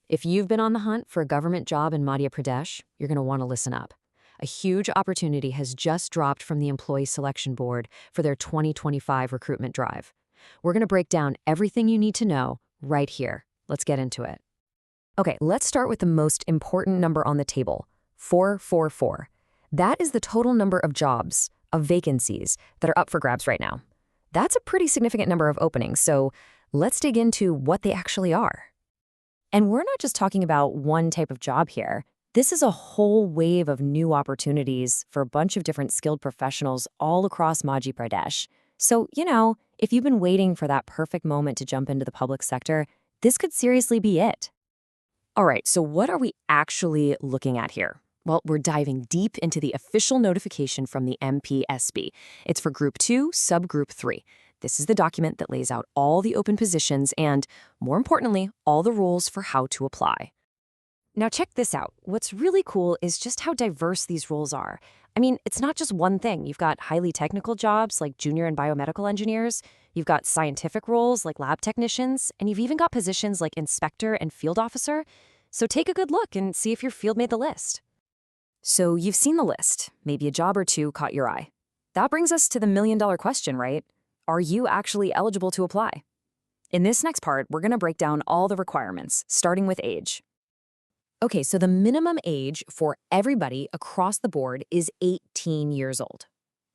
If you've been on the hunt for a government job in Madhya Pradesh, you're going to want to listen up. A huge opportunity has just dropped from the Employee Selection Board for their 2025 recruitment drive. We're going to break down everything you need to know right here. Let's get into it. Okay, let's start with the most important number on the table, 444. That is the total number of jobs, of vacancies, that are up for grabs right now. That's a pretty significant number of openings, so let's dig into what they actually are. And we're not just talking about one type of job here. This is a whole wave of new opportunities for a bunch of different skilled professionals all across Madhya Pradesh. So, if you've been waiting for that perfect moment to jump into the public sector, this could seriously be it. All right, so what are we actually looking at here? Well, we're diving deep into the official notification from the MPESB. It's for Group 2, Subgroup 3. This is the document that lays out all the open positions and, more importantly, all the rules for how to apply. Now check this out. What's really cool is just how diverse these roles are. I mean, it's not just one thing. You've got highly technical jobs like junior and biomedical engineers, you've got scientific roles like lab technicians, and you've even got positions like inspector and field officer. So take a good look and see if your field made the list. So you've seen the list. Maybe a job or two caught your eye. That brings us to the million-dollar question, right? Are you actually eligible to apply? In this next part, we're going to break down all the requirements, starting with age. Okay, so the minimum age for everybody across the board is 18 years old.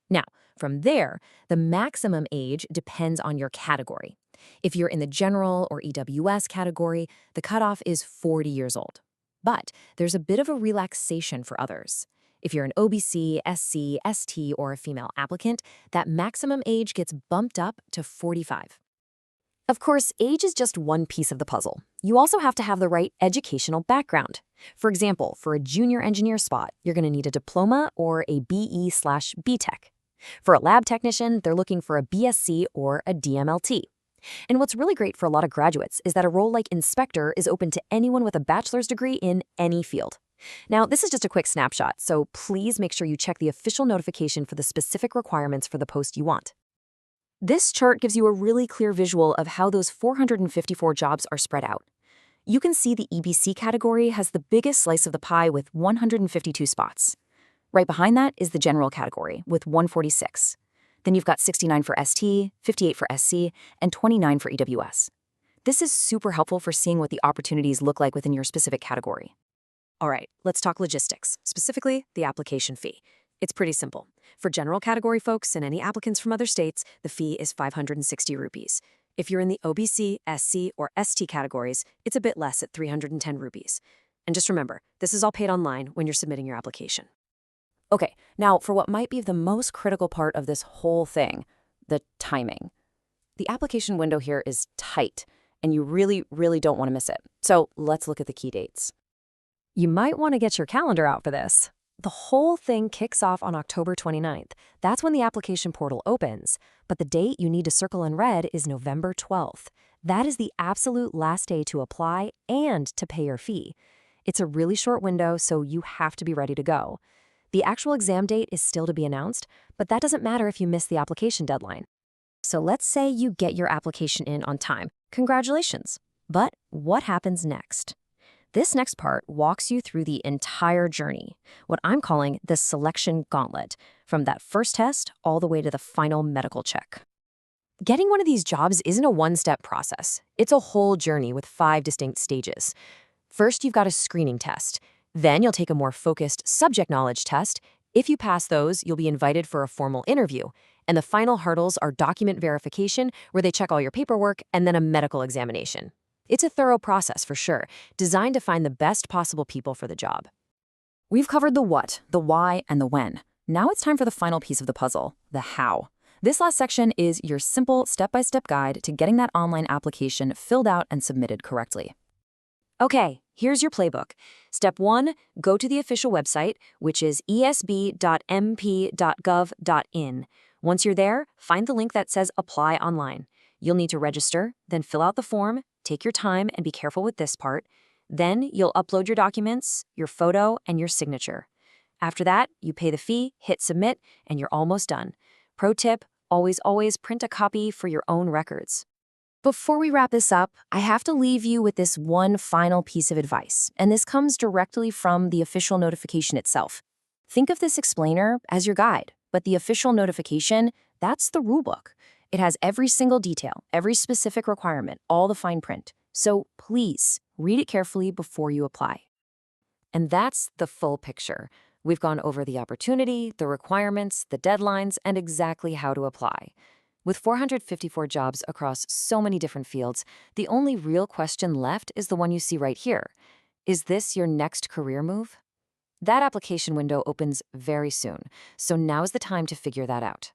Now, from there, the maximum age depends on your category. If you're in the general or EWS category, the cutoff is 40 years old. But there's a bit of a relaxation for others. If you're an OBC, SC, ST, or a female applicant, that maximum age gets bumped up to 45. Of course, age is just one piece of the puzzle. You also have to have the right educational background. For example, for a junior engineer spot, you're going to need a diploma or a BE/BTech. For a lab technician, they're looking for a BSc or a DMLT. And what's really great for a lot of graduates is that a role like inspector is open to anyone with a bachelor's degree in any field. Now, this is just a quick snapshot, so please make sure you check the official notification for the specific requirements for the post you want. This chart gives you a really clear visual of how those 454 jobs are spread out. You can see the EBC category has the biggest slice of the pie with 152 spots. Right behind that is the general category with 146. Then you've got 69 for ST, 58 for SC, and 29 for EWS. This is super helpful for seeing what the opportunities look like within your specific category. All right, let's talk logistics, specifically the application fee. It's pretty simple. For general category folks and any applicants from other states, the fee is 560 rupees. If you're in the OBC, SC, or ST categories, it's a bit less at 310 rupees. And just remember, this is all paid online when you're submitting your application. Okay, now for what might be the most critical part of this whole thing, the timing. The application window here is tight, and you really, really don't want to miss it. So let's look at the key dates. You might want to get your calendar out for this. The whole thing kicks off on October 29th. That's when the application portal opens. But the date you need to circle in red is November 12th. That is the absolute last day to apply and to pay your fee. It's a really short window, so you have to be ready to go. The actual exam date is still to be announced, but that doesn't matter if you miss the application deadline. So let's say you get your application in on time. Congratulations. But what happens next? This next part walks you through the entire journey, what I'm calling the selection gauntlet, from that first test all the way to the final medical check. Getting one of these jobs isn't a one-step process. It's a whole journey with 5 distinct stages. First, you've got a screening test. Then you'll take a more focused subject knowledge test. If you pass those, you'll be invited for a formal interview. And the final hurdles are document verification, where they check all your paperwork, and then a medical examination. It's a thorough process for sure, designed to find the best possible people for the job. We've covered the what, the why, and the when. Now it's time for the final piece of the puzzle, the how. This last section is your simple step-by-step guide to getting that online application filled out and submitted correctly. Okay, here's your playbook. Step 1, go to the official website, which is esb.mp.gov.in. Once you're there, find the link that says Apply Online. You'll need to register, then fill out the form. Take your time and be careful with this part. Then you'll upload your documents, your photo, and your signature. After that, you pay the fee, hit submit, and you're almost done. Pro tip, always print a copy for your own records. Before we wrap this up, I have to leave you with this one final piece of advice, and this comes directly from the official notification itself. Think of this explainer as your guide, but the official notification, that's the rulebook. It has every single detail, every specific requirement, all the fine print. So please read it carefully before you apply. And that's the full picture. We've gone over the opportunity, the requirements, the deadlines, and exactly how to apply. With 454 jobs across so many different fields, the only real question left is the one you see right here. Is this your next career move? That application window opens very soon, so now's the time to figure that out.